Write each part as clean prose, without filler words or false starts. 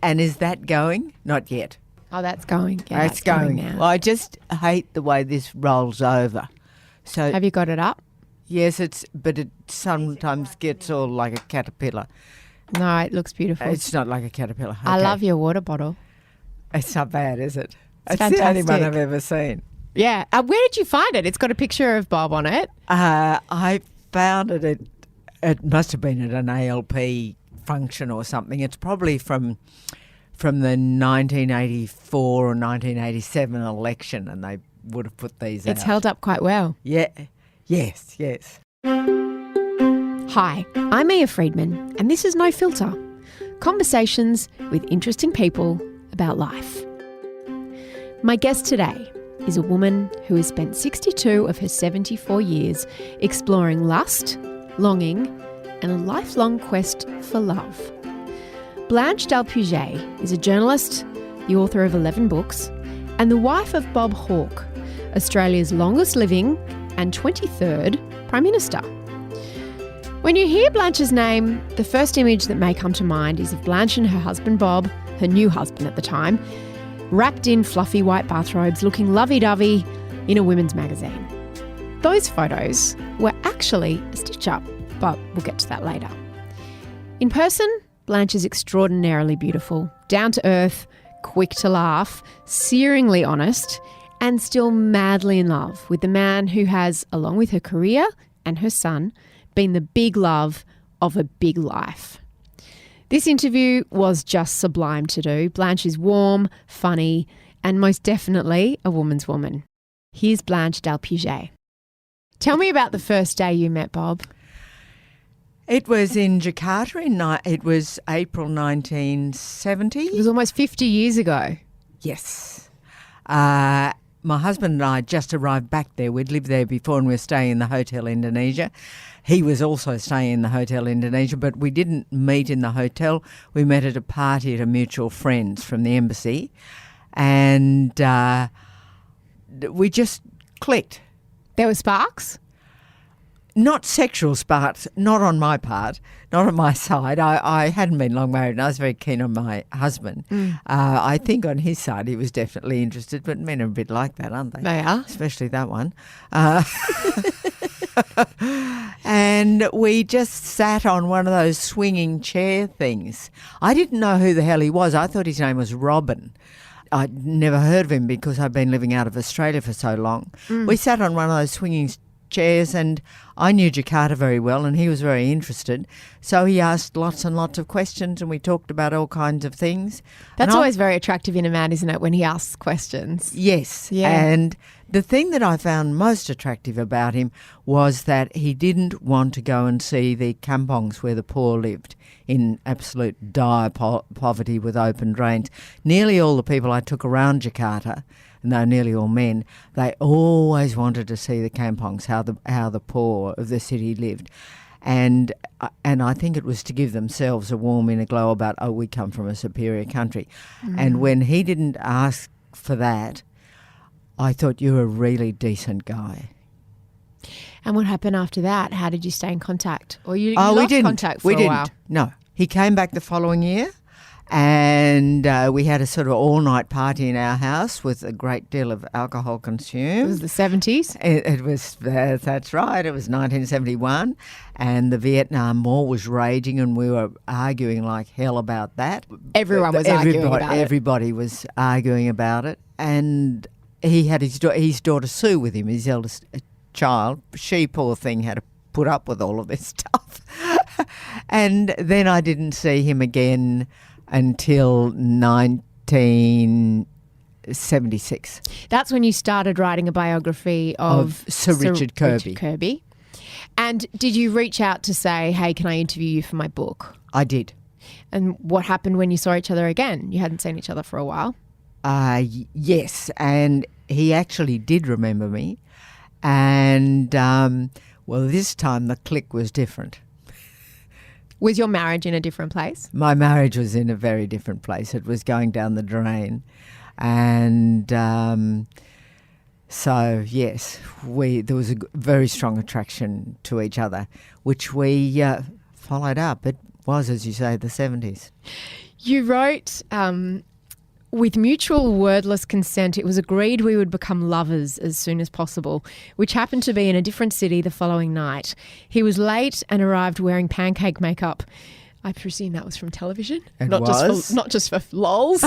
And is that going? Not yet. Oh, that's going. Yeah, That's going now. Well, I just hate the way this rolls over. So Have you got it up? yes, but it sometimes gets all like a caterpillar. No, it looks beautiful. It's not like a caterpillar. I Okay. love your water bottle. It's not bad, is it? It's the only one fantastic. I've ever seen. Yeah. Where did you find it? It's got a picture of Bob on it. I found it. It must have been at an ALP function or something. It's probably from the 1984 or 1987 election, and they would have put these out. It's held up quite well. Yeah. Yes. Hi, I'm Mia Friedman, and this is No Filter. Conversations with interesting people about life. My guest today is a woman who has spent 62 of her 74 years exploring lust, longing, and a lifelong quest for love. Blanche Delpuget is a journalist, the author of 11 books, and the wife of Bob Hawke, Australia's longest living and 23rd Prime Minister. When you hear Blanche's name, the first image that may come to mind is of Blanche and her husband Bob, her new husband at the time, wrapped in fluffy white bathrobes, looking lovey-dovey in a women's magazine. Those photos were actually a stitch-up, but we'll get to that later. In person, Blanche is extraordinarily beautiful, down to earth, quick to laugh, searingly honest, and still madly in love with the man who has, along with her career and her son, been the big love of a big life. This interview was just sublime to do. Blanche is warm, funny, and most definitely a woman's woman. Here's Blanche Delpuget. Tell me about the first day you met Bob. It was in Jakarta. It was April 1970. It was almost 50 years ago. Yes. My husband and I just arrived back there. We'd lived there before and we were staying in the Hotel Indonesia. He was also staying in the Hotel Indonesia, but we didn't meet in the hotel. We met at a party at a mutual friend's from the embassy, and we just clicked. There were sparks? Not sexual sparks, not on my part, not on my side. I hadn't been long married and I was very keen on my husband. I think on his side he was definitely interested, but men are a bit like that, aren't they? They are. Especially that one. And we just sat on one of those swinging chair things. I didn't know who the hell he was. I thought his name was Robin. I'd never heard of him because I'd been living out of Australia for so long. We sat on one of those swinging chairs and I knew Jakarta very well and he was very interested. So he asked lots and lots of questions and we talked about all kinds of things. That's And always very attractive in a man, isn't it, when he asks questions? Yes. Yeah. And the thing that I found most attractive about him was that he didn't want to go and see the kampongs where the poor lived in absolute dire poverty with open drains. Nearly all the people I took around Jakarta, and they're nearly all men, they always wanted to see the kampongs, how the poor of the city lived. And I think it was to give themselves a warm inner glow about, oh, we come from a superior country. And when he didn't ask for that, I thought, you're a really decent guy. And what happened after that? How did you stay in contact? Or you lost contact for a while? No. He came back the following year and we had a sort of all-night party in our house with a great deal of alcohol consumed. It was the 70s? It was, that's right, it was 1971 and the Vietnam War was raging and we were arguing like hell about that. Everyone was arguing about it. Everybody was arguing about it. And he had his daughter Sue with him, his eldest child. She, poor thing, had to put up with all of this stuff. And then I didn't see him again until 1976. That's when you started writing a biography of Sir Richard Kirby. And did you reach out to say, hey, can I interview you for my book? I did. And what happened when you saw each other again? You hadn't seen each other for a while. Yes, and he actually did remember me. And, well, this time the click was different. Was your marriage in a different place? My marriage was in a very different place. It was going down the drain. And so, yes, there was a very strong attraction to each other, which we followed up. It was, as you say, the 70s. You wrote, with mutual wordless consent, it was agreed we would become lovers as soon as possible, which happened to be in a different city the following night. He was late and arrived wearing pancake makeup. I presume that was from television, not just for lols.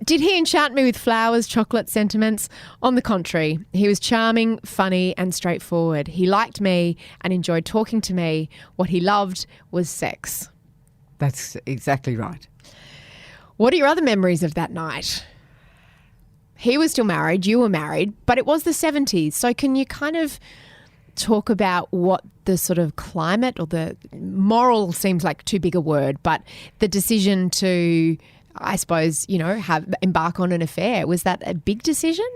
Did he enchant me with flowers, chocolate, sentiments? On the contrary, he was charming, funny and straightforward. He liked me and enjoyed talking to me. What he loved was sex. That's exactly right. What are your other memories of that night? He was still married, you were married, but it was the 70s. So can you kind of talk about what the sort of climate, or the moral seems like too big a word, but the decision to, I suppose, embark on an affair, was that a big decision?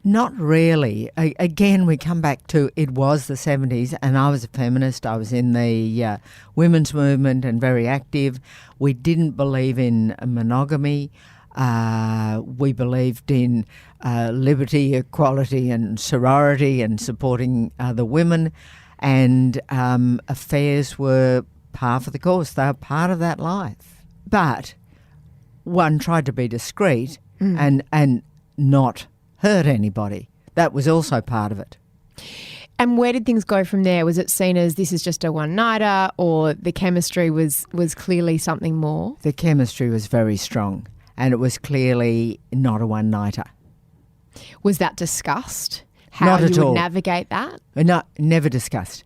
Not really. Again, we come back to it was the 70s and I was a feminist. I was in the women's movement and very active. We didn't believe in monogamy. We believed in liberty, equality and sorority and supporting other women. And affairs were par for the course. They were part of that life. But one tried to be discreet and not hurt anybody. That was also part of it. And where did things go from there? Was it seen as this is just a one-nighter, or the chemistry was clearly something more? The chemistry was very strong and it was clearly not a one-nighter. Was that discussed? How Not at you would all. navigate that? No, never discussed.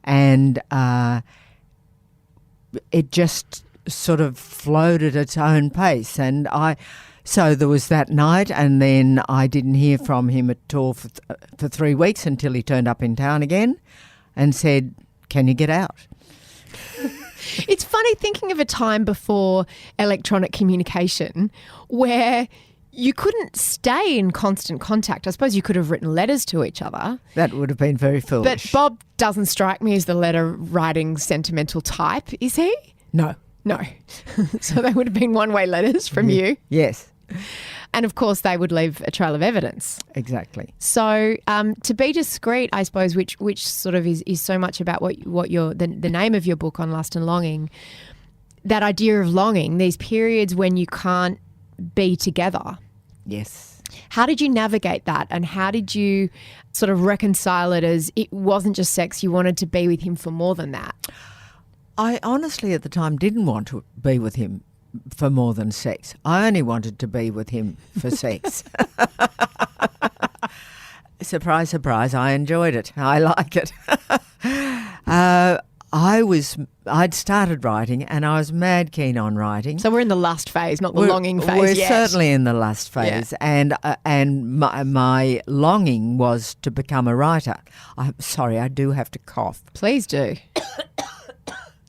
And it just sort of flowed at its own pace. And so there was that night, and then I didn't hear from him at all for 3 weeks until he turned up in town again and said, "Can you get out?" It's funny thinking of a time before electronic communication where you couldn't stay in constant contact. I suppose you could have written letters to each other. That would have been very foolish. But Bob doesn't strike me as the letter-writing sentimental type, is he? No. So they would have been one-way letters from you. Yes. And, of course, they would leave a trail of evidence. Exactly. So to be discreet, I suppose, which sort of is so much about what the name of your book on lust and longing, that idea of longing, these periods when you can't be together. Yes. How did you navigate that, and how did you sort of reconcile it as it wasn't just sex, you wanted to be with him for more than that? I honestly at the time didn't want to be with him for more than sex. I only wanted to be with him for sex. Surprise, surprise, I enjoyed it. I like it. I'd started writing and I was mad keen on writing. So we're in the lust phase, not the longing phase We're yet. certainly in the lust phase, yeah. And my longing was to become a writer. I'm sorry, I do have to cough. Please do.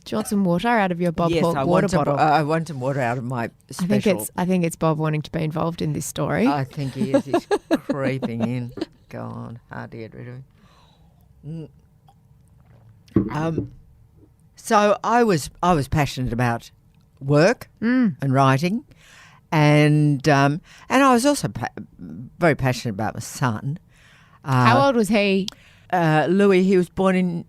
Do you want some water out of your Bob Hawke water bottle? I want some water out of my special. I think it's Bob wanting to be involved in this story. I think he is. He's creeping in. God, hard to get rid of him. So I was passionate about work and writing, and I was also very passionate about my son. How old was he? Louis. He was born in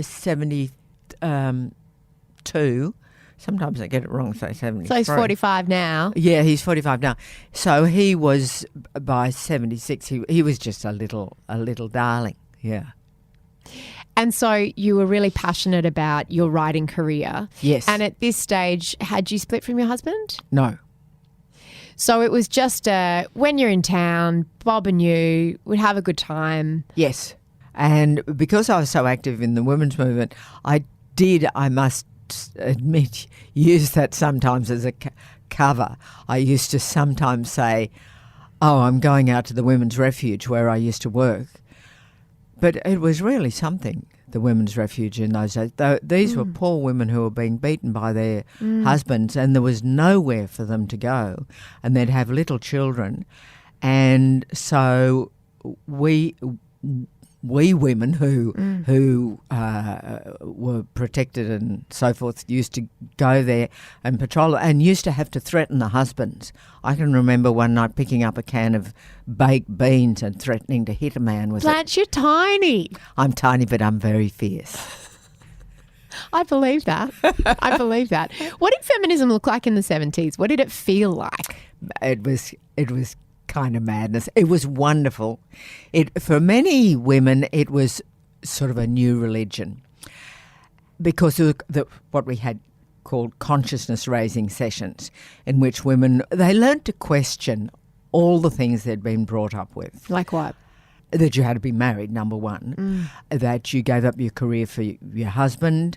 72. Sometimes I get it wrong, so 73. So he's 45 now. Yeah, he's 45 now. So he was by 76. He was just a little darling. Yeah. And so you were really passionate about your writing career. Yes. And at this stage, had you split from your husband? No. So it was just when you're in town, Bob and you would have a good time. Yes. And because I was so active in the women's movement, I must admit, use that sometimes as a cover. I used to sometimes say, "Oh, I'm going out to the women's refuge where I used to work." But it was really something, the women's refuge in those days. These were poor women who were being beaten by their husbands, and there was nowhere for them to go, and they'd have little children. And so we women who were protected and so forth used to go there and patrol and used to have to threaten the husbands. I can remember one night picking up a can of baked beans and threatening to hit a man with Blanche, you're tiny. I'm tiny, but I'm very fierce. I believe that. I believe that. What did feminism look like in the 70s? What did it feel like? It was kind of madness. It was wonderful. For many women, it was sort of a new religion because of what we had called consciousness-raising sessions, in which women, they learnt to question all the things they'd been brought up with. Like what? That you had to be married, number one, that you gave up your career for your husband,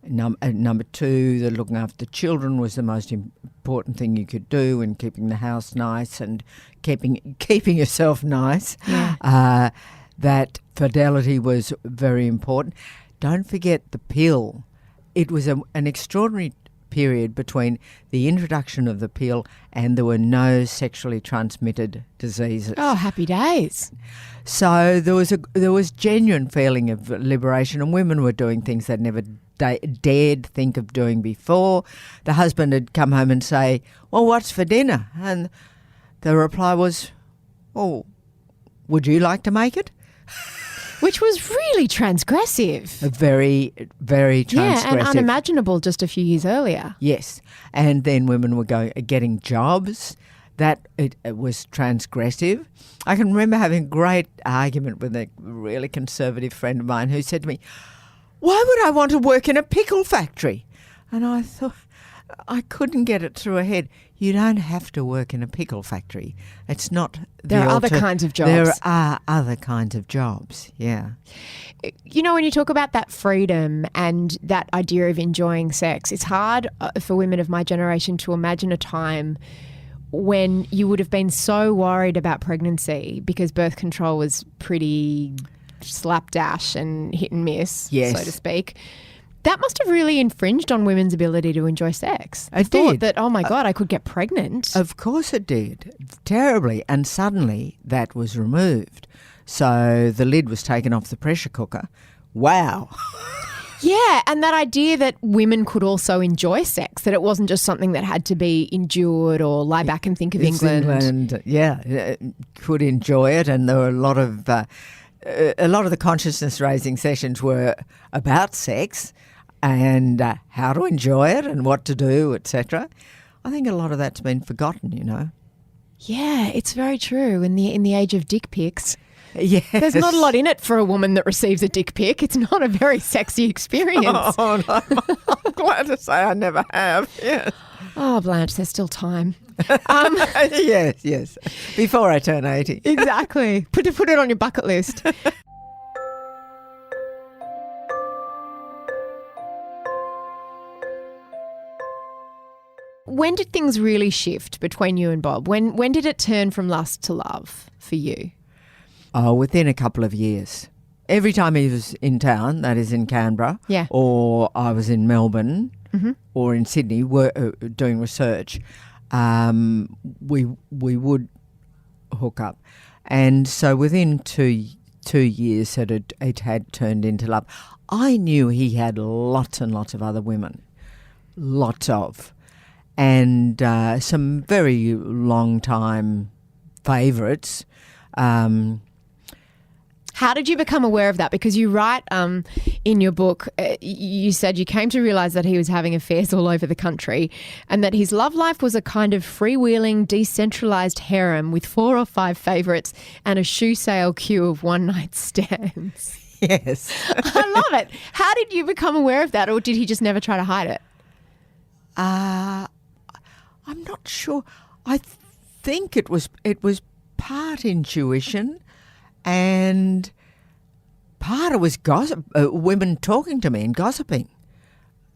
number two, that looking after children was the most important thing you could do, and keeping the house nice and keeping yourself nice. Yeah. That fidelity was very important. Don't forget the pill. It was an extraordinary period between the introduction of the pill and there were no sexually transmitted diseases. Oh, happy days. So there was genuine feeling of liberation, and women were doing things they'd never dared think of doing before. The husband would come home and say, "Well, what's for dinner?" And the reply was, "Oh, would you like to make it?" Which was really transgressive. Very, very transgressive. Yeah, and unimaginable just a few years earlier. Yes. And then women were getting jobs. That it was transgressive. I can remember having a great argument with a really conservative friend of mine who said to me, "Why would I want to work in a pickle factory?" And I thought, I couldn't get it through her head. You don't have to work in a pickle factory. It's not. There are other kinds of jobs. There are other kinds of jobs, yeah. You know, when you talk about that freedom and that idea of enjoying sex, it's hard for women of my generation to imagine a time when you would have been so worried about pregnancy because birth control was pretty slapdash and hit and miss, yes, so to speak. That must have really infringed on women's ability to enjoy sex. It thought did. That, oh my God, I could get pregnant. Of course it did. Terribly. And suddenly that was removed. So the lid was taken off the pressure cooker. Wow. Yeah, and that idea that women could also enjoy sex, that it wasn't just something that had to be endured or lie back and think of England. Yeah, could enjoy it. And there were a lot of the consciousness-raising sessions were about sex and how to enjoy it and what to do, etc. I think a lot of that's been forgotten, you know. Yeah, it's very true. In the age of dick pics, yes, there's not a lot in it for a woman that receives a dick pic. It's not a very sexy experience. Oh, no. I'm glad to say I never have. Yes. Oh, Blanche, there's still time. Yes. Before I turn 80. Exactly. Put it on your bucket list. When did things really shift between you and Bob? When did it turn from lust to love for you? Oh, within a couple of years. Every time he was in town, that is in Canberra, yeah, or I was in Melbourne, mm-hmm, or in Sydney doing research, we would hook up. And so within two years it had turned into love. I knew he had lots and lots of other women, lots of, and some very long time favourites. How did you become aware of that? Because you write in your book, you said you came to realise that he was having affairs all over the country and that his love life was a kind of freewheeling, decentralised harem with 4 or 5 favourites and a shoe sale queue of one-night stands. Yes. I love it. How did you become aware of that, or did he just never try to hide it? I'm not sure. I think it was part intuition and part of it was gossip, women talking to me and gossiping.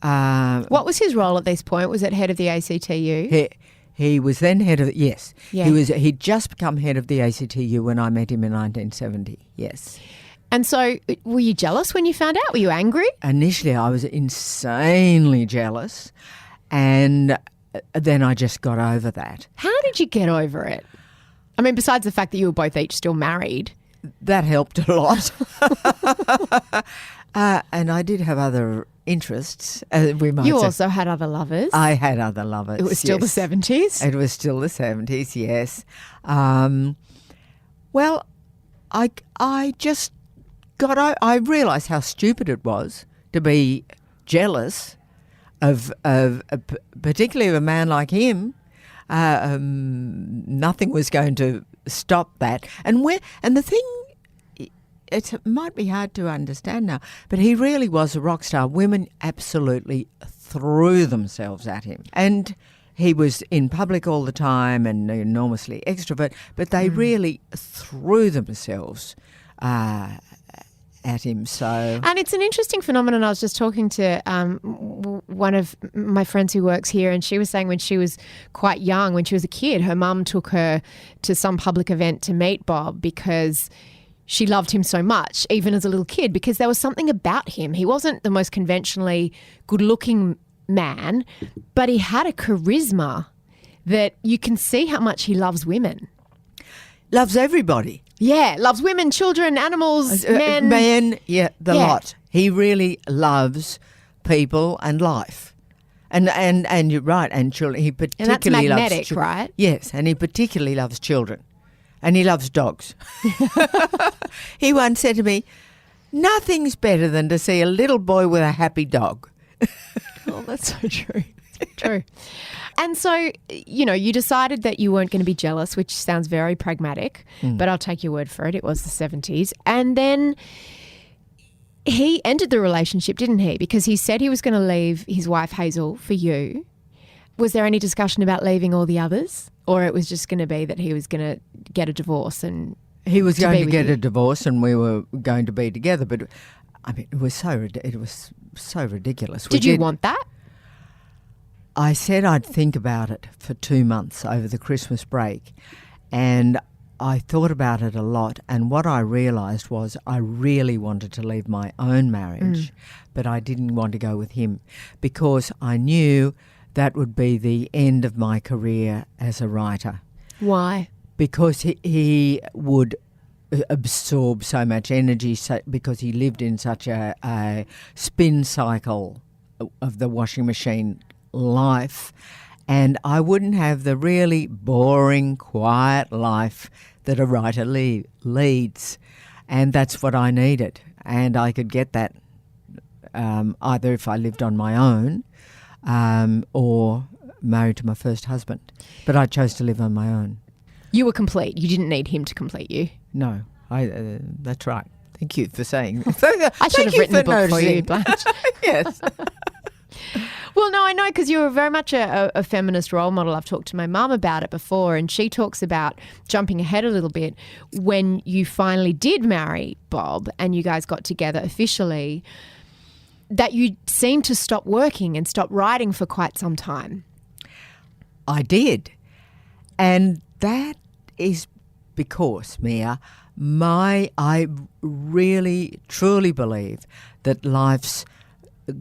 What was his role at this point? Was it head of the ACTU? He was then head of, yes. Yeah. He'd just become head of the ACTU when I met him in 1970, yes. And so were you jealous when you found out? Were you angry? Initially I was insanely jealous, and then I just got over that. How did you get over it? I mean, besides the fact that you were both each still married. That helped a lot. And I did have other interests. You also had other lovers. I had other lovers. It was still the 70s? It was still the 70s, yes. Well, I just I realised how stupid it was to be jealous of particularly of a man like him. Nothing was going to stop that. And the thing, it might be hard to understand now, but he really was a rock star. Women absolutely threw themselves at him. And he was in public all the time and enormously extrovert, but they really threw themselves at him. And it's an interesting phenomenon. I was just talking to one of my friends who works here, and she was saying when she was quite young, when she was a kid, her mum took her to some public event to meet Bob because she loved him so much, even as a little kid, because there was something about him. He wasn't the most conventionally good-looking man, but he had a charisma that you can see how much he loves women. Loves everybody. Yeah, loves women, children, animals, men. The lot. He really loves people and life. And you're right, and children. He particularly and that's magnetic, loves right? Yes, and he particularly loves children. And he loves dogs. He once said to me, nothing's better than to see a little boy with a happy dog. Oh, that's so true. True. And so, you decided that you weren't going to be jealous, which sounds very pragmatic, but I'll take your word for it. It was the 70s. And then he ended the relationship, didn't he? Because he said he was going to leave his wife, Hazel, for you. Was there any discussion about leaving all the others? Or it was just going to be that he was going to get a divorce and he was going to get a divorce and we were going to be together. But, I mean, it was so ridiculous. Did you want that? I said I'd think about it for 2 months over the Christmas break, and I thought about it a lot, and what I realised was I really wanted to leave my own marriage, but I didn't want to go with him because I knew that would be the end of my career as a writer. Why? Because he would absorb so much energy because he lived in such a spin cycle of the washing machine life, and I wouldn't have the really boring, quiet life that a writer leads, and that's what I needed. And I could get that either if I lived on my own or married to my first husband. But I chose to live on my own. You were complete. You didn't need him to complete you. No, that's right. Thank you for saying. I should have written the book for you, Blanche. Yes. Well, no, I know, because you were very much a feminist role model. I've talked to my mum about it before, and she talks about jumping ahead a little bit when you finally did marry Bob and you guys got together officially, that you seemed to stop working and stop writing for quite some time. I did. And that is because, Mia, I really, truly believe that life's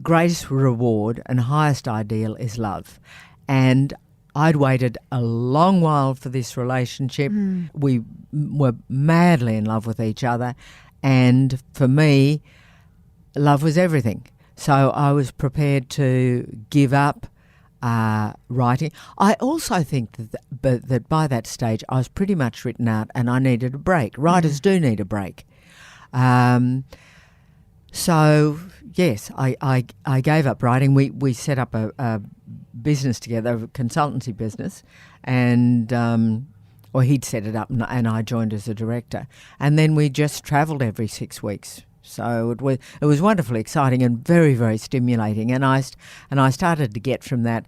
greatest reward and highest ideal is love. And I'd waited a long while for this relationship. We were madly in love with each other. And for me, love was everything. So I was prepared to give up writing. I also think that by that stage I was pretty much written out and I needed a break. Writers do need a break. So, yes, I gave up writing. We set up a business together, a consultancy business, and he'd set it up and I joined as a director. And then we just travelled every 6 weeks. So it was wonderfully exciting and very, very stimulating. And I started to get from that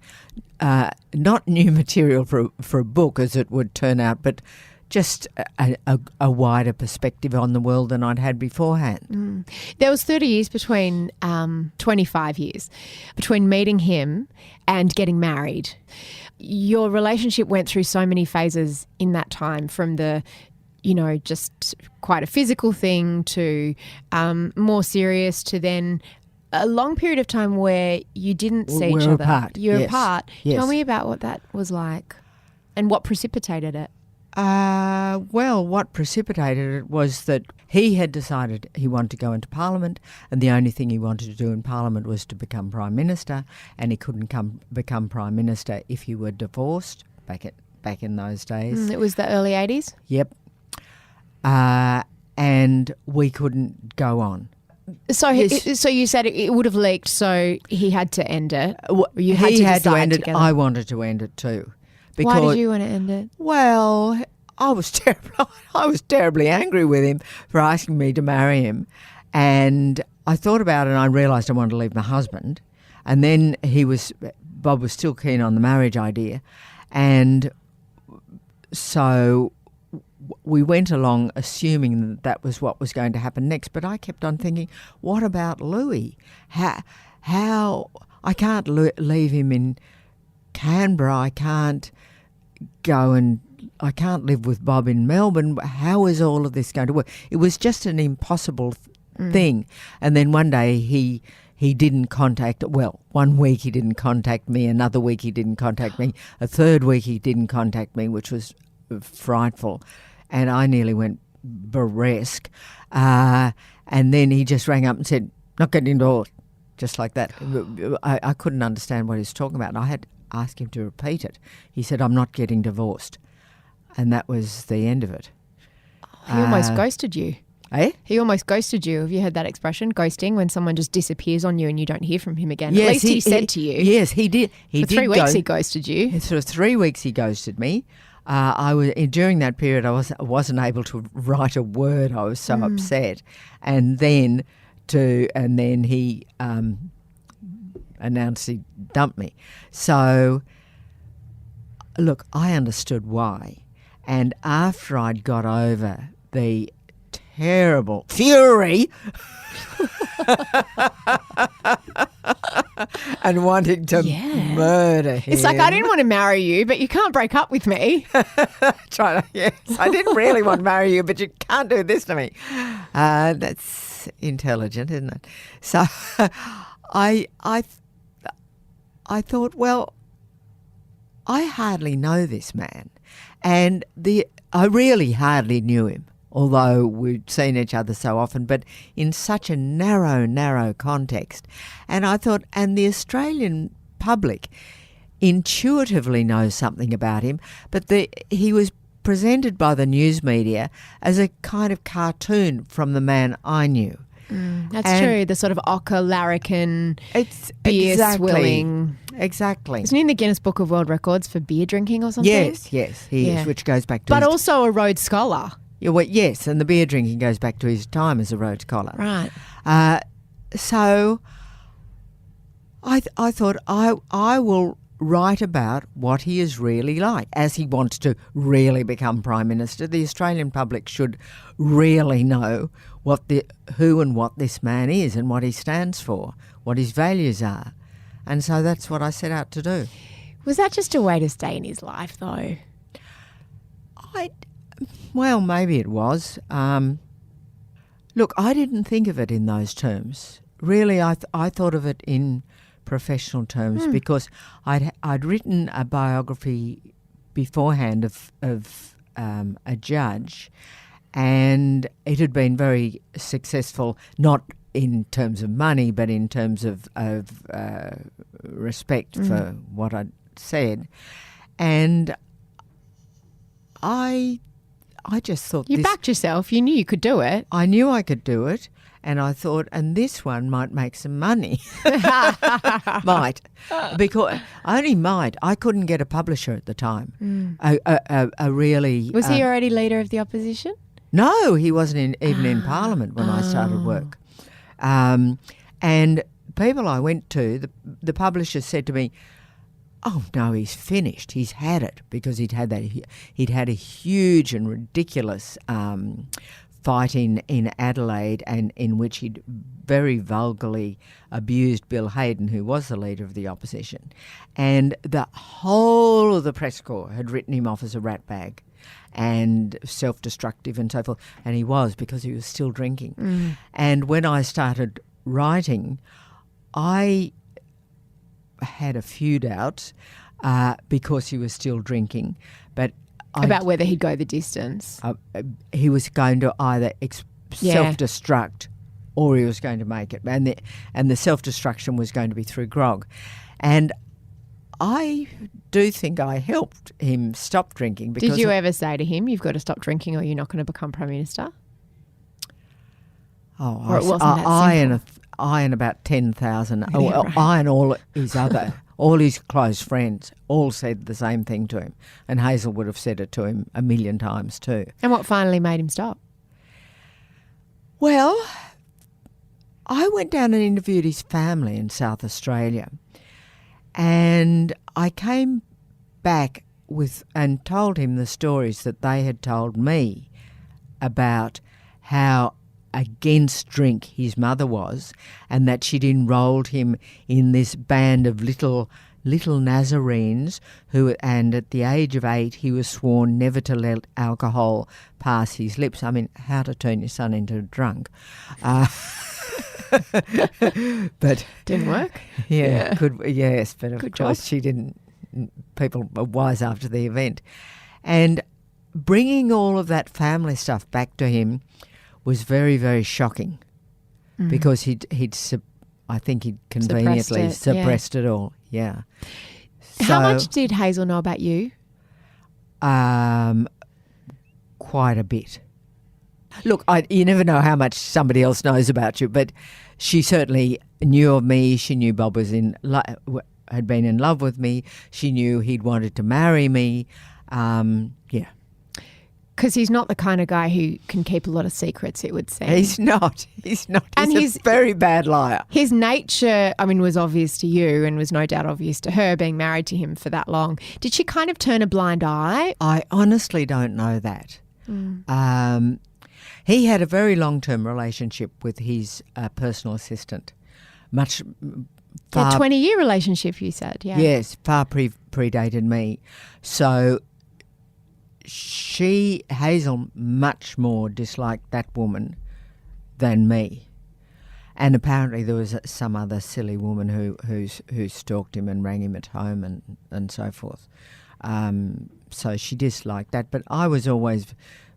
not new material for a book as it would turn out, but just a wider perspective on the world than I'd had beforehand. There was 30 years 25 years between meeting him and getting married. Your relationship went through so many phases in that time, from the just quite a physical thing to more serious, to then a long period of time where you didn't see each other. Apart. You're Yes. apart. Yes. Tell me about what that was like and what precipitated it. Well, what precipitated it was that he had decided he wanted to go into Parliament, and the only thing he wanted to do in Parliament was to become Prime Minister, and he couldn't become Prime Minister if he were divorced back in those days. It was the early 80s? Yep. And we couldn't go on. So Yes. so you said it would have leaked, so he had to end it. Or you had he to had to decide end it. together. I wanted to end it too. Why did you want to end it? Well, I was terribly angry with him for asking me to marry him, and I thought about it and I realised I wanted to leave my husband, and then Bob was still keen on the marriage idea, and so we went along assuming that was what was going to happen next. But I kept on thinking, what about Louis? How I can't leave him in Canberra. I can't live with Bob in Melbourne. How is all of this going to work? It was just an impossible thing. And then one day he didn't contact, well, 1 week he didn't contact me, another week he didn't contact me, a third week he didn't contact me, which was frightful. And I nearly went burlesque. And then he just rang up and said, not getting divorced, just like that. I couldn't understand what he was talking about. And I had asked him to repeat it. He said, I'm not getting divorced. And that was the end of it. He almost ghosted you. Eh? He almost ghosted you. Have you heard that expression, ghosting, when someone just disappears on you and you don't hear from him again? Yes, At least he said to you. Yes, he did. For 3 weeks he ghosted you. For 3 weeks he ghosted me. During that period I wasn't able to write a word. I was so upset. And then he announced he dumped me. So look, I understood why. And after I'd got over the terrible fury and wanting to murder him. It's like, I didn't want to marry you, but you can't break up with me. Yes, I didn't really want to marry you, but you can't do this to me. That's intelligent, isn't it? So I thought, well, I hardly know this man, and I really hardly knew him, although we'd seen each other so often, but in such a narrow context. And I thought, and the Australian public intuitively knows something about him, but he was presented by the news media as a kind of cartoon from the man I knew. That's true. The sort of ochre larrikin, beer swilling. Exactly. Isn't he in the Guinness Book of World Records for beer drinking or something? Yes, he is, which goes back to But also a Rhodes Scholar. Yeah, well, yes, and the beer drinking goes back to his time as a Rhodes Scholar. Right. So I thought I will write about what he is really like as he wants to really become Prime Minister. The Australian public should really know who and what this man is and what he stands for, what his values are. And so that's what I set out to do. Was that just a way to stay in his life, though? Well, maybe it was. Look, I didn't think of it in those terms. Really, I thought of it in professional terms because I'd written a biography beforehand of a judge, and it had been very successful, not in terms of money, but in terms of respect for what I'd said. And I just thought you backed yourself. You knew you could do it. I knew I could do it, and I thought, and this one might make some money. Might. Because only might. I couldn't get a publisher at the time. A really... Was he already leader of the opposition? No, he wasn't even in Parliament when I started work. And people I went to, the publisher said to me, oh no, he's finished. He's had it, because he'd had a huge and ridiculous fight in Adelaide, and in which he'd very vulgarly abused Bill Hayden, who was the leader of the opposition, and the whole of the press corps had written him off as a ratbag and self-destructive and so forth, and he was, because he was still drinking. And when I started writing, I had a few doubts because he was still drinking, but about whether he'd go the distance. He was going to either self-destruct or he was going to make it, and the self-destruction was going to be through grog. And I do think I helped him stop drinking. Because did you ever say to him, you've got to stop drinking or you're not going to become Prime Minister? Oh, Or it wasn't that simple? I and about 10,000. Yeah, right. I and all his close friends all said the same thing to him. And Hazel would have said it to him a million times too. And what finally made him stop? Well, I went down and interviewed his family in South Australia, and I came back and told him the stories that they had told me about how against drink his mother was, and that she'd enrolled him in this band of little Nazarenes and at the age of 8 he was sworn never to let alcohol pass his lips. I mean, how to turn your son into a drunk. But Didn't work? yeah. Yes, but of Good course job. she didn't. People were wise after the event. And bringing all of that family stuff back to him was very, very shocking, because I think he'd conveniently suppressed it all. Yeah. How much did Hazel know about you? Quite a bit. Look, you never know how much somebody else knows about you, but she certainly knew of me. She knew Bob was had been in love with me. She knew he'd wanted to marry me. Yeah. Because he's not the kind of guy who can keep a lot of secrets, it would seem. He's not. And He's a very bad liar. His nature, I mean, was obvious to you and was no doubt obvious to her, being married to him for that long. Did she kind of turn a blind eye? I honestly don't know that. He had a very long-term relationship with his personal assistant. A 20-year relationship, you said, yeah. Yes, far predated me. So Hazel, much more disliked that woman than me. And apparently there was some other silly woman who stalked him and rang him at home and so forth. So she disliked that. But I was always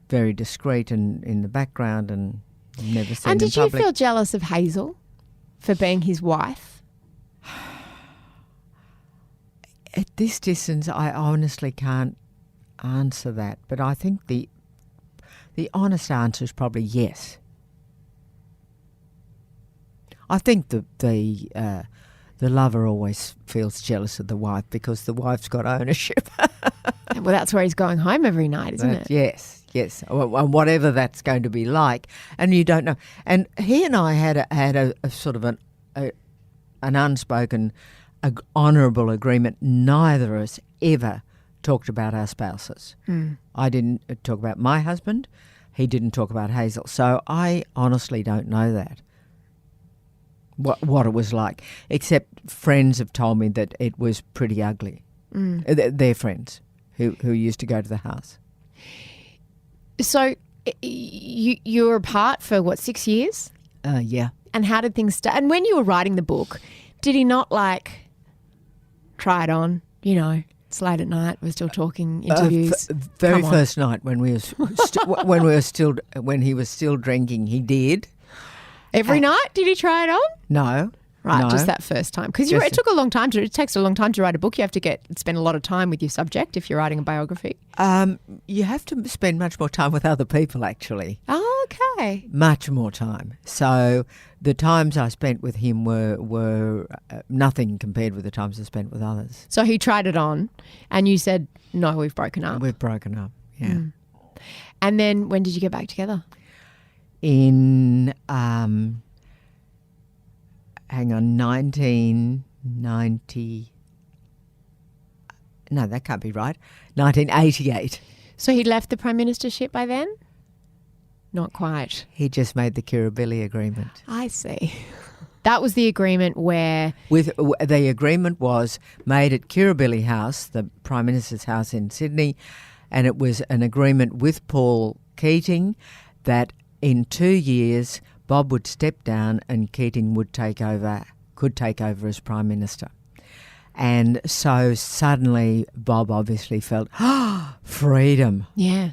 very discreet and in the background and never seen And in did you public. feel jealous of Hazel for being his wife? At this distance, I honestly can't answer that. But I think the honest answer is probably yes. I think the lover always feels jealous of the wife because the wife's got ownership. Well, that's where he's going home every night, isn't it? Yes. Whatever that's going to be like, and you don't know. And he and I had a sort of an unspoken, honourable agreement. Neither of us ever talked about our spouses. I didn't talk about my husband. He didn't talk about Hazel. So I honestly don't know that. What it was like, except friends have told me that it was pretty ugly. Their friends who used to go to the house. So you were apart for, 6 years? Yeah. And how did things start? And when you were writing the book, did he not try it on? You know, it's late at night, we're still talking, interviews. Very first night when he was still drinking, he did. Every night, did he try it on? No. Right, no. just that first time. Because it took a long time it takes a long time to write a book. You have to spend a lot of time with your subject if you're writing a biography. You have to spend much more time with other people, actually. Oh, okay. Much more time. So the times I spent with him were nothing compared with the times I spent with others. So he tried it on and you said, no, we've broken up. We've broken up, yeah. And then when did you get back together? In 1990. No, that can't be right. 1988. So he'd left the Prime Ministership by then? Not quite. He just made the Kirribilli agreement. I see. That was the agreement where... The agreement was made at Kirribilli House, the Prime Minister's house in Sydney, and it was an agreement with Paul Keating that in 2 years Bob would step down and Keating could take over as Prime Minister. And so suddenly Bob obviously felt, freedom. Yeah.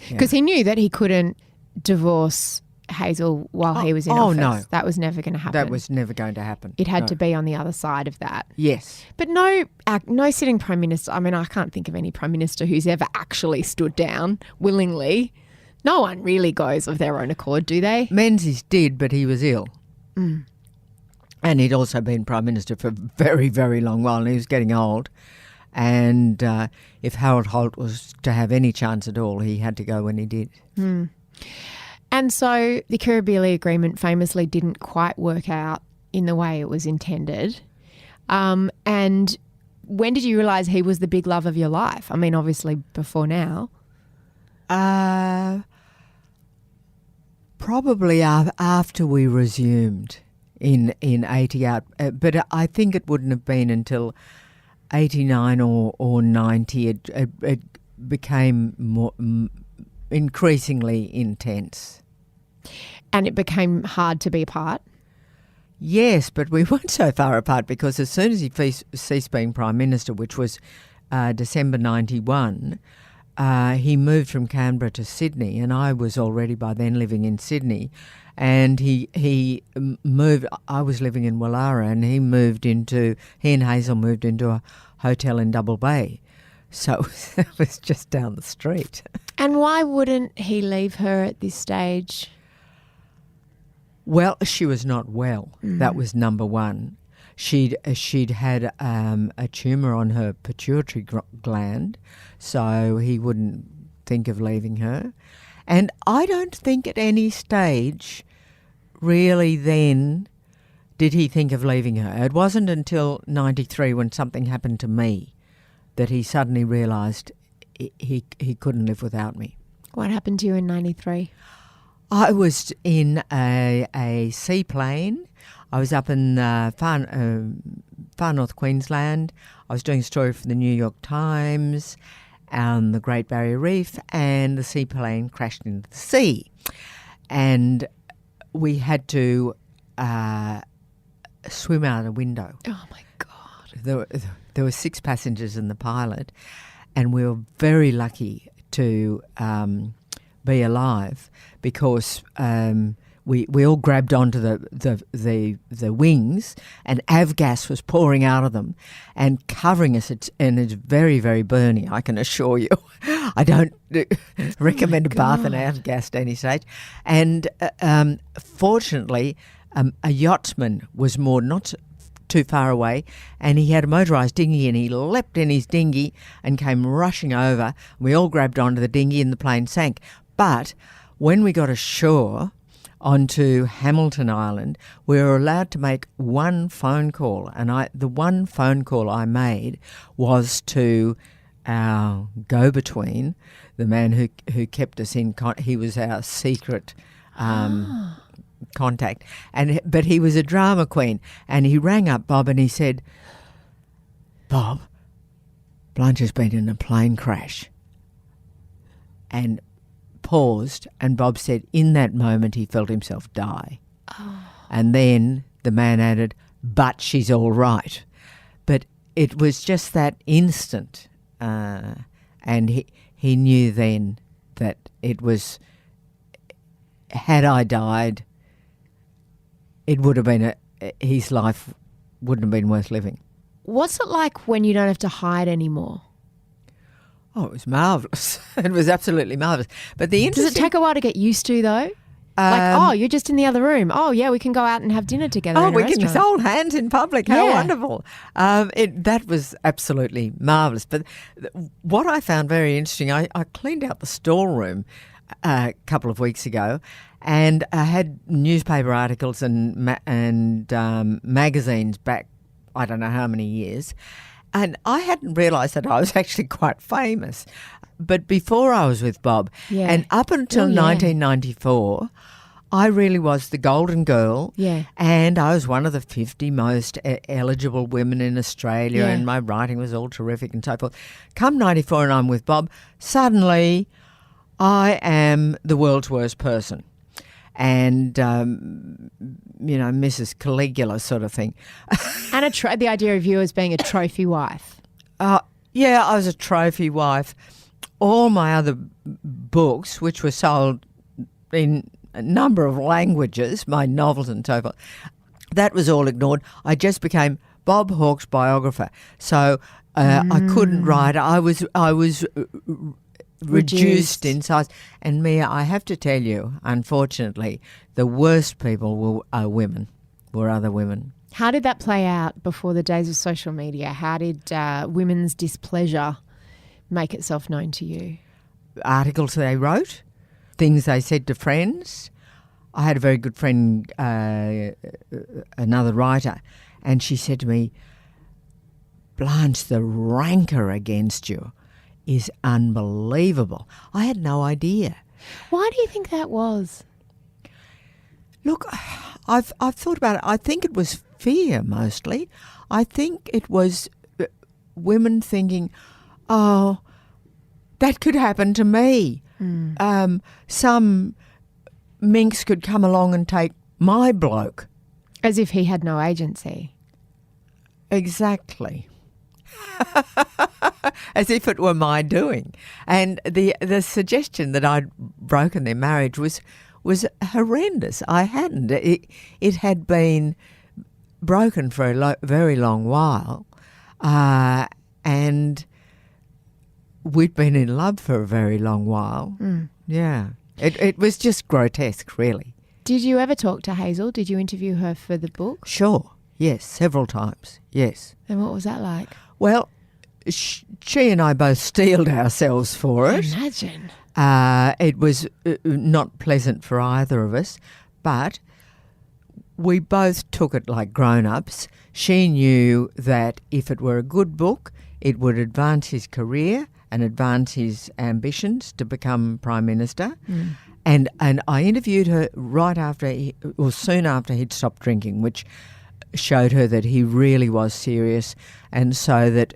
Because he knew that he couldn't divorce Hazel while he was in office. No. That was never going to happen. That was never going to happen. It had to be on the other side of that. Yes. But no sitting Prime Minister, I mean, I can't think of any Prime Minister who's ever actually stood down willingly No one really goes of their own accord, do they? Menzies did, but he was ill. And he'd also been Prime Minister for a very, very long while, and he was getting old. And if Harold Holt was to have any chance at all, he had to go when he did. And so the Kirribilli Agreement famously didn't quite work out in the way it was intended. And when did you realise he was the big love of your life? I mean, obviously before now. Probably after we resumed in 88, but I think it wouldn't have been until 89 or 90 it became more increasingly intense. And it became hard to be apart? Yes, but we weren't so far apart because as soon as he ceased being Prime Minister, which was December 91, he moved from Canberra to Sydney, and I was already by then living in Sydney. And he moved. I was living in Wallara, and he and Hazel moved into a hotel in Double Bay, so it was just down the street. And why wouldn't he leave her at this stage? Well, she was not well. That was number one. She'd had a tumour on her pituitary gland, so he wouldn't think of leaving her. And I don't think at any stage really then did he think of leaving her. It wasn't until 93 when something happened to me that he suddenly realised he couldn't live without me. What happened to you in 93? I was in a seaplane. I was up in far north Queensland. I was doing a story for the New York Times on the Great Barrier Reef, and the seaplane crashed into the sea. And we had to swim out a window. Oh, my God. There were 6 passengers and the pilot, and we were very lucky to be alive because we all grabbed onto the wings, and avgas was pouring out of them and covering us. And it's very, very burny, I can assure you. I don't recommend a bath in avgas at any stage. And fortunately, a yachtsman was moored not too far away, and he had a motorised dinghy, and he leapt in his dinghy and came rushing over. We all grabbed onto the dinghy and the plane sank. But when we got ashore onto Hamilton Island, we were allowed to make one phone call, and the one phone call I made was to our go-between, the man who kept us in. He was our secret contact, but he was a drama queen, and he rang up Bob and he said, "Bob, Blanche has been in a plane crash," and paused, and Bob said in that moment he felt himself die. And then the man added, "But she's all right." But it was just that instant, and he knew then that it was, had I died, it would have been his life wouldn't have been worth living. What's it like when you don't have to hide anymore? Oh, it was marvellous. It was absolutely marvellous. But the interesting... Does it take a while to get used to, though? Like, you're just in the other room. Oh, yeah, we can go out and have dinner together in a we restaurant. can hold hands in public. How wonderful. That was absolutely marvellous. But what I found very interesting, I cleaned out the storeroom a couple of weeks ago, and I had newspaper articles and magazines back, I don't know how many years, and I hadn't realised that I was actually quite famous. But before I was with Bob, and up until 1994, I really was the golden girl, and I was one of the 50 most eligible women in Australia, and my writing was all terrific and so forth. Come 94 and I'm with Bob, suddenly I am the world's worst person. And, Mrs. Caligula sort of thing. And the idea of you as being a trophy wife. I was a trophy wife. All my other books, which were sold in a number of languages, my novels and so forth, that was all ignored. I just became Bob Hawke's biographer. So I couldn't write. I was reduced in size. And Mia, I have to tell you, unfortunately, the worst people are women, were other women. How did that play out before the days of social media? How did women's displeasure make itself known to you? Articles they wrote, things they said to friends. I had a very good friend, another writer, and she said to me, Blanche, the rancour against you is unbelievable. I had no idea. Why do you think that was? Look, I've thought about it. I think it was fear mostly. I think it was women thinking, oh, that could happen to me. Some minx could come along and take my bloke. As if he had no agency. Exactly. As if it were my doing. And the suggestion that I'd broken their marriage was horrendous. I hadn't. It had been broken for a very long while, and we'd been in love for a very long while. Yeah. It was just grotesque, really. Did you ever talk to Hazel? Did you interview her for the book? Sure. Yes, several times. Yes. And what was that like? Well, she and I both steeled ourselves for it. Imagine. It was not pleasant for either of us, but we both took it like grown-ups. She knew that if it were a good book, it would advance his career and advance his ambitions to become Prime Minister. And I interviewed her right after, soon after he'd stopped drinking, which showed her that he really was serious, and so that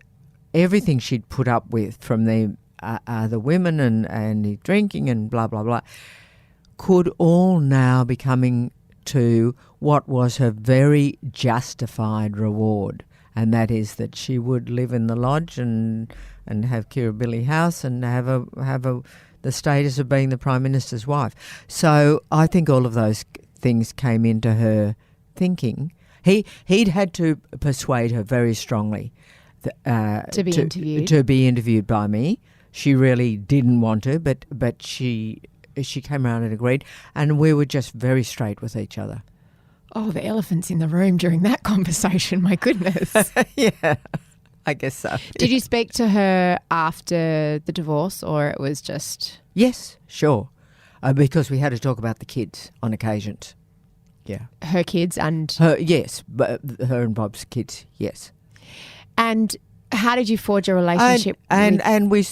everything she'd put up with from the women and the drinking and blah, blah, blah, could all now be coming to what was her very justified reward, and that is that she would live in the lodge and have Kirribilli House and have the status of being the Prime Minister's wife. So I think all of those things came into her thinking. He'd had to persuade her very strongly to be interviewed by me. She really didn't want to, but she came around and agreed, and we were just very straight with each other. Oh, the elephants in the room during that conversation, my goodness. Yeah, I guess so. Did you speak to her after the divorce, or it was just... Yes, sure, because we had to talk about the kids on occasions. Yeah. Her kids and... Yes, but her and Bob's kids, yes. And how did you forge a relationship? And we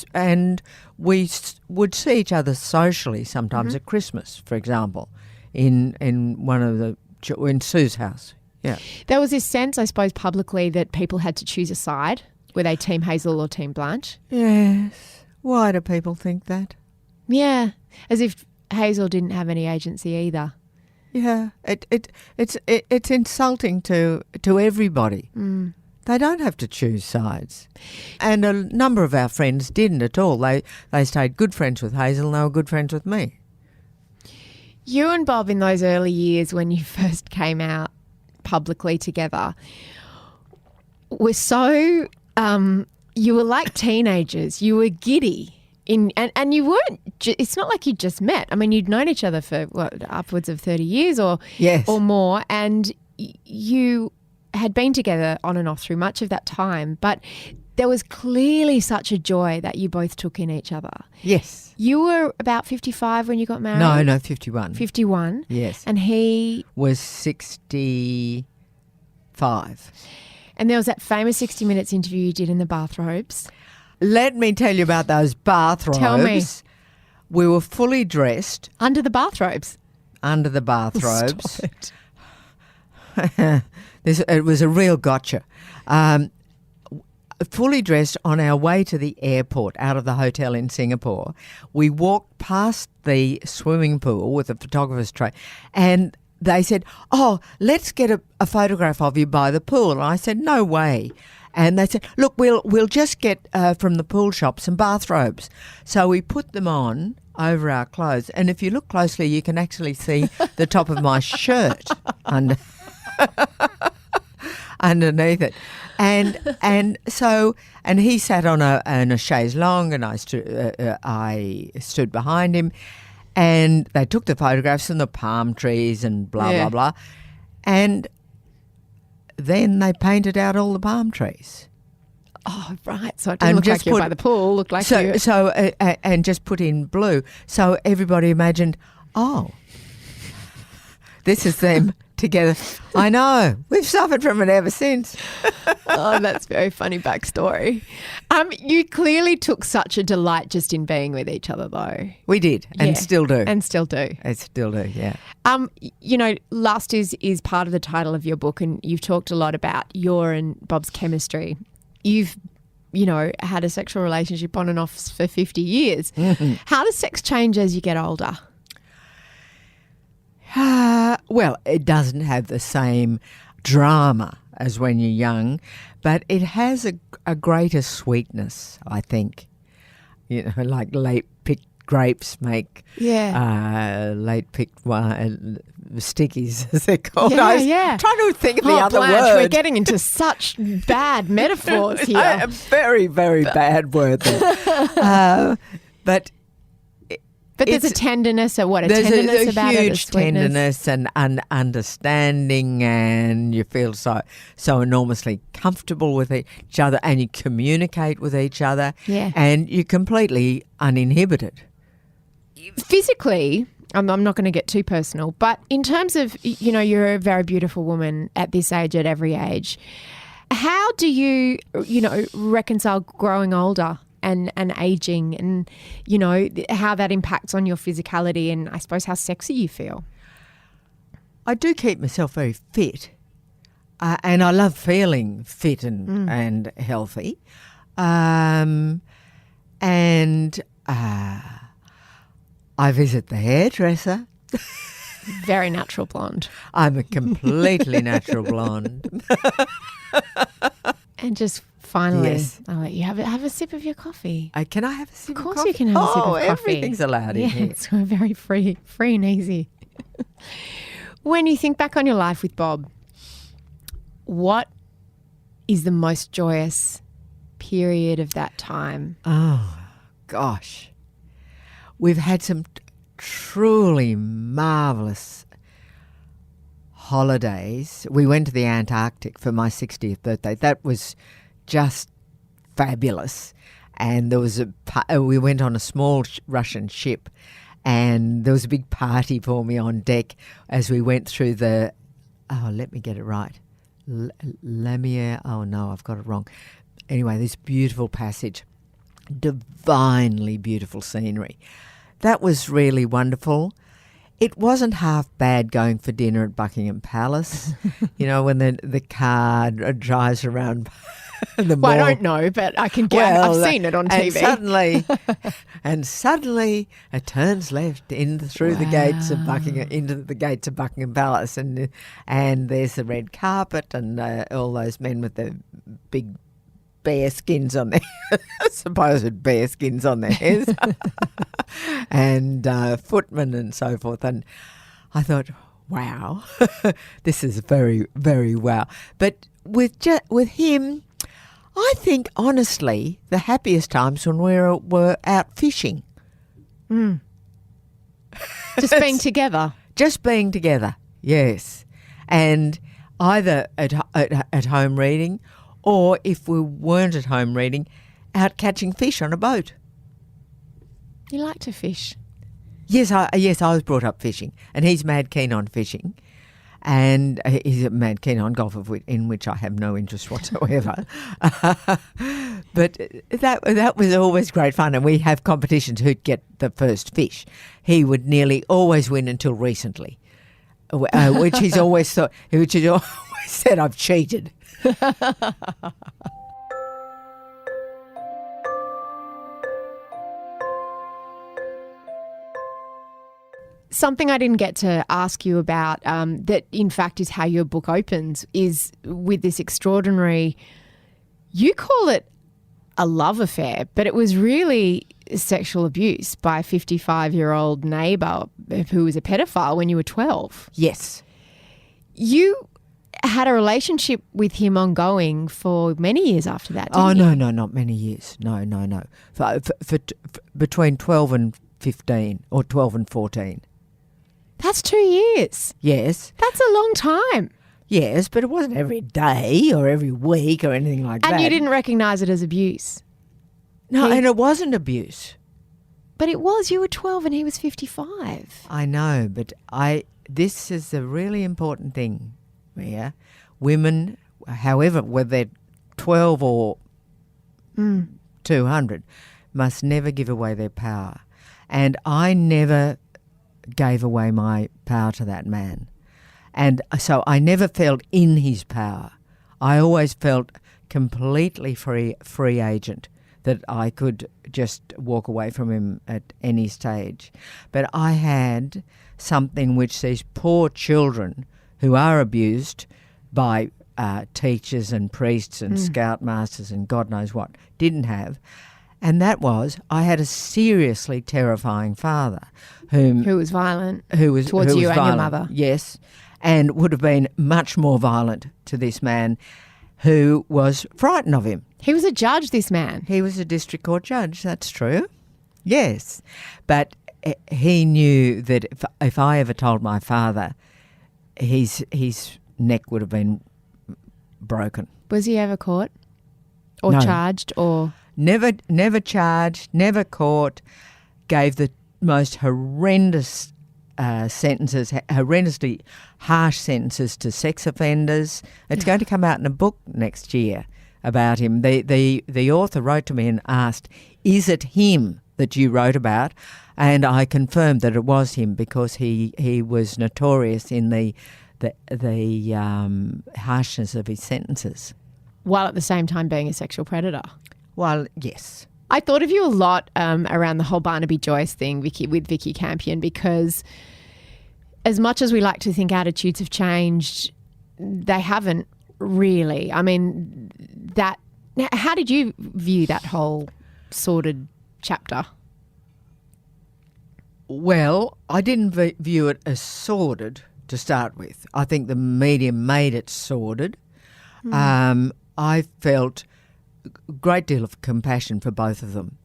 would see each other socially sometimes at Christmas, for example, in Sue's house. Yeah. There was this sense, I suppose, publicly that people had to choose a side. Were they Team Hazel or Team Blanche? Yes. Why do people think that? Yeah. As if Hazel didn't have any agency either. Yeah. It's insulting to everybody. They don't have to choose sides. And a number of our friends didn't at all. They stayed good friends with Hazel and they were good friends with me. You and Bob, in those early years when you first came out publicly together, were so... you were like teenagers. You were giddy. And you weren't... It's not like you'd just met. I mean, you'd known each other for, upwards of 30 years or more, and you had been together on and off through much of that time, but there was clearly such a joy that you both took in each other. Yes. You were about 55 when you got married? No, 51. 51? Yes. And he... was 65. And there was that famous 60 Minutes interview you did in the bathrobes. Let me tell you about those bathrobes. Tell me. We were fully dressed. Under the bathrobes? Under the bathrobes. Stop it. It was a real gotcha. Fully dressed on our way to the airport out of the hotel in Singapore. We walked past the swimming pool with a photographer's tray, and they said, "Oh, let's get a photograph of you by the pool." And I said, "No way." And they said, "Look, we'll just get from the pool shop some bathrobes." So we put them on over our clothes, and if you look closely, you can actually see the top of my shirt underneath it. And he sat on a chaise longue, and I stood behind him, and they took the photographs and the palm trees and blah blah blah, and then they painted out all the palm trees. Oh, right. So it didn't look like you were by the pool. Looked like you. And just put in blue. So everybody imagined, oh, this is them together. I know. We've suffered from it ever since. Oh, that's very funny backstory. You clearly took such a delight just in being with each other, though. We did, and still do. And still do. And still do, yeah. Lust is part of the title of your book, and you've talked a lot about your and Bob's chemistry. You've, had a sexual relationship on and off for 50 years. Mm-hmm. How does sex change as you get older? Well, it doesn't have the same drama as when you're young, but it has a greater sweetness, I think. Like late-picked grapes make late-picked stickies, as they're called. Yeah. Trying to think of the other Blanche, word. We're getting into such bad metaphors here. A very, very bad word there. But there's a tenderness, about it, a sweetness. huge tenderness and understanding, and you feel so enormously comfortable with each other, and you communicate with each other, and you're completely uninhibited. Physically, I'm not going to get too personal, but in terms of, you're a very beautiful woman at this age, at every age. How do you, reconcile growing older and aging, and, how that impacts on your physicality and I suppose how sexy you feel? I do keep myself very fit, and I love feeling fit and healthy. I visit the hairdresser. Very natural blonde. I'm a completely natural blonde. And just finally, I'll let you have a sip of your coffee. Can I have a sip of coffee? Of course you can have a sip of coffee. Everything's allowed in here. It's very free and easy. When you think back on your life with Bob, what is the most joyous period of that time? Oh, gosh. We've had some truly marvellous holidays. We went to the Antarctic for my 60th birthday. That was just fabulous. And there was we went on a small Russian ship, and there was a big party for me on deck as we went through let me get it right. Lamia. Oh no, I've got it wrong. Anyway, this beautiful passage, divinely beautiful scenery. That was really wonderful. It wasn't half bad going for dinner at Buckingham Palace, when the car drives around the mall. Well, I don't know, but I can get. I've seen it on TV. And suddenly, it turns left through the gates of Buckingham, into the gates of Buckingham Palace, and there's the red carpet and all those men with the big bear skins on their supposed bear skins on their heads, and footmen and so forth. And I thought, wow, this is very, very wow. But with him, I think honestly the happiest times when we were out fishing. Just being together. Just being together, yes. And either at home reading, or if we weren't at home reading, out catching fish on a boat. You like to fish? Yes, I was brought up fishing, and he's mad keen on fishing, and he's mad keen on golf, in which I have no interest whatsoever. But that was always great fun, and we have competitions who'd get the first fish. He would nearly always win until recently, which he's always said I've cheated. Something I didn't get to ask you about, that in fact is how your book opens, is with this extraordinary, you call it a love affair, but it was really sexual abuse by a 55-year-old neighbour who was a pedophile when you were 12. Yes. had a relationship with him ongoing for many years after that, didn't you? No, not many years. No. For between 12 and 15 or 12 and 14. That's 2 years. Yes. That's a long time. Yes, but it wasn't every day or every week or anything like that. And you didn't recognise it as abuse. No, and it wasn't abuse. But it was. You were 12 and he was 55. I know, but this is a really important thing, Mia. Women, however, whether they're 12 or 200, must never give away their power. And I never gave away my power to that man. And so I never felt in his power. I always felt completely free agent, that I could just walk away from him at any stage. But I had something which these poor children who are abused by teachers and priests and scoutmasters and God knows what didn't have. And that was, I had a seriously terrifying father who was violent towards you violent, and your mother. Yes, and would have been much more violent to this man who was frightened of him. He was a judge, this man. He was a district court judge, that's true. Yes, but he knew that if I ever told my father, his neck would have been broken. Was he ever caught or charged or...? Never charged, never caught, gave the most horrendous sentences, horrendously harsh sentences to sex offenders. It's going to come out in a book next year about him. The author wrote to me and asked, is it him that you wrote about? And I confirmed that it was him because he was notorious in the harshness of his sentences. While at the same time being a sexual predator. Well, yes. I thought of you a lot around the whole Barnaby Joyce thing, with Vicky Campion, because as much as we like to think attitudes have changed, they haven't really. I mean, how did you view that whole sordid chapter? Well, I didn't view it as sordid to start with. I think the media made it sordid. I felt a great deal of compassion for both of them,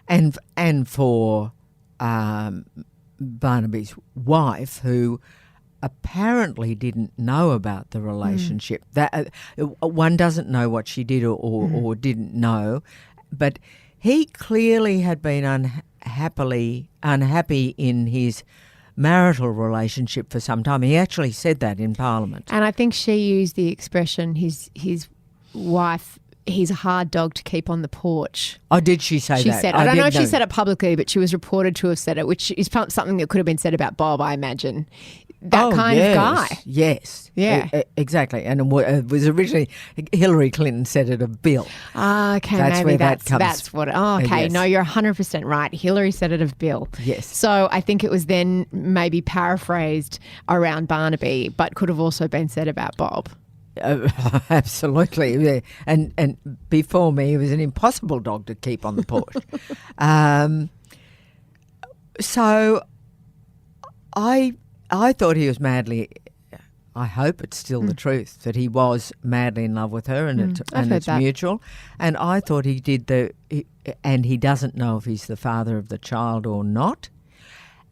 and for Barnaby's wife, who apparently didn't know about the relationship. That one doesn't know what she did or didn't know, but he clearly had been unhappy in his marital relationship for some time. He actually said that in Parliament. And I think she used the expression, his wife, he's a hard dog to keep on the porch. Oh, did she say that? She said, I don't know if she said it publicly, but she was reported to have said it, which is something that could have been said about Bob, I imagine. That kind of guy. Yes. Yeah. Exactly. And it was originally Hillary Clinton said it of Bill. Okay, that's maybe where that's what. Okay, yes. No, you're 100% right. Hillary said it of Bill. Yes. So I think it was then maybe paraphrased around Barnaby, but could have also been said about Bob. Absolutely. Yeah. And before me, he was an impossible dog to keep on the porch. So I thought he was madly, I hope it's still the truth, that he was madly in love with her and it's mutual. And I thought he did and he doesn't know if he's the father of the child or not.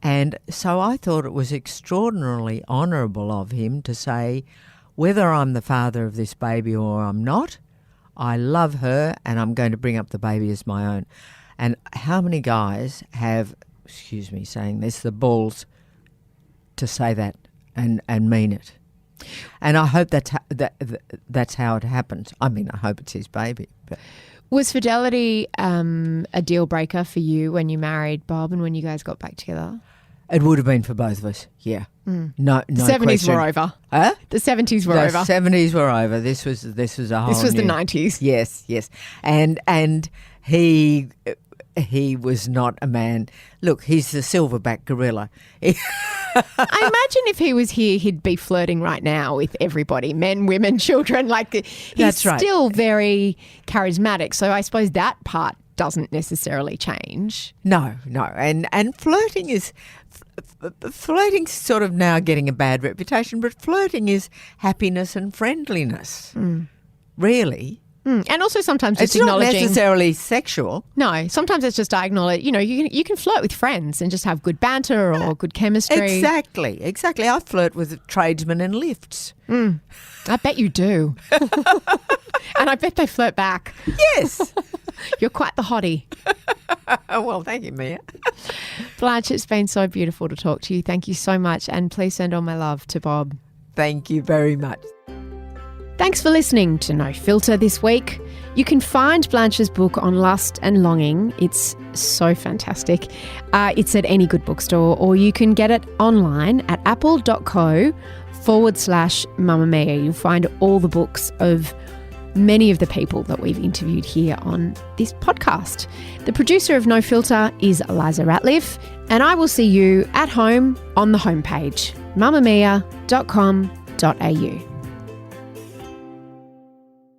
And so I thought it was extraordinarily honourable of him to say, whether I'm the father of this baby or I'm not, I love her and I'm going to bring up the baby as my own. And how many guys have, excuse me saying this, the balls to say that and mean it? And I hope that's how it happens. I mean, I hope it's his baby. But. Was fidelity a deal breaker for you when you married Bob and when you guys got back together? It would have been for both of us, yeah. No the 70s question. were over. Huh? The 70s were over. The 70s were over. This was a whole This was new, the 90s. Yes. And he was not a man. Look, he's the silverback gorilla. I imagine if he was here, he'd be flirting right now with everybody, men, women, children. Like he's That's right. still very charismatic. So I suppose that part doesn't necessarily change. No. And flirting's sort of now getting a bad reputation, but flirting is happiness and friendliness, really. And also sometimes it's acknowledging. It's not necessarily sexual. No, sometimes it's just acknowledge, you can flirt with friends and just have good banter or good chemistry. Exactly. I flirt with tradesmen in lifts. I bet you do. And I bet they flirt back. Yes. You're quite the hottie. Well, thank you, Mia. Blanche, it's been so beautiful to talk to you. Thank you so much. And please send all my love to Bob. Thank you very much. Thanks for listening to No Filter this week. You can find Blanche's book on lust and longing. It's so fantastic. It's at any good bookstore, or you can get it online at apple.co/Mamma Mia. You'll find all the books of many of the people that we've interviewed here on this podcast. The producer of No Filter is Eliza Ratliff, and I will see you at home on the homepage, mamamia.com.au.